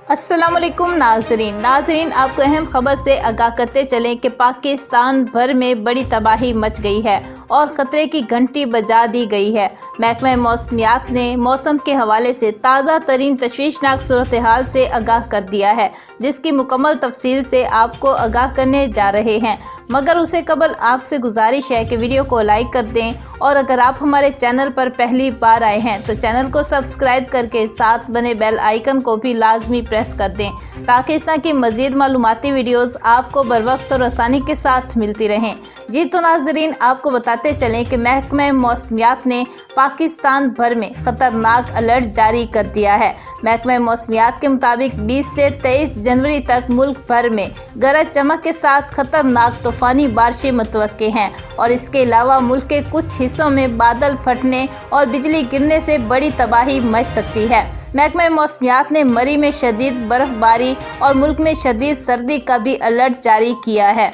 अस्सलाम वालेकुम नाजरीन आपको अहम खबर से आगाह करते चलें कि पाकिस्तान भर में बड़ी तबाही मच गई है और ख़तरे की घंटी बजा दी गई है। महकमा मौसमियात ने मौसम के हवाले से ताज़ा तरीन तशवीशनाक सूरत हाल से आगाह कर दिया है, जिसकी मुकम्मल तफसील से आपको आगाह करने जा रहे हैं। मगर उससे कबल आपसे गुजारिश है कि वीडियो को लाइक कर दें और अगर आप हमारे चैनल पर पहली बार आए हैं तो चैनल को सब्सक्राइब करके साथ बने बेल आइकन को भी लाजमी प्रेस कर दें ताकि इस तरह की मज़ीद मालूमाती वीडियोस आपको बर वक्त और आसानी के साथ मिलती रहें। जी तो नाजरीन, आपको बताते चलें कि महकमा मौसमियात ने पाकिस्तान भर में ख़तरनाक अलर्ट जारी कर दिया है। महकमा मौसमियात के मुताबिक 20 से 23 जनवरी तक मुल्क भर में गरज चमक के साथ ख़तरनाक तूफ़ानी बारिशें मुतवक्के हैं और इसके अलावा मुल्क के कुछ हिस्सों में बादल फटने और बिजली गिरने से बड़ी तबाही मच सकती है। महकमा मौसमियात ने मरी में शदीद बर्फबारी और मुल्क में शदीद सर्दी का भी अलर्ट जारी किया है।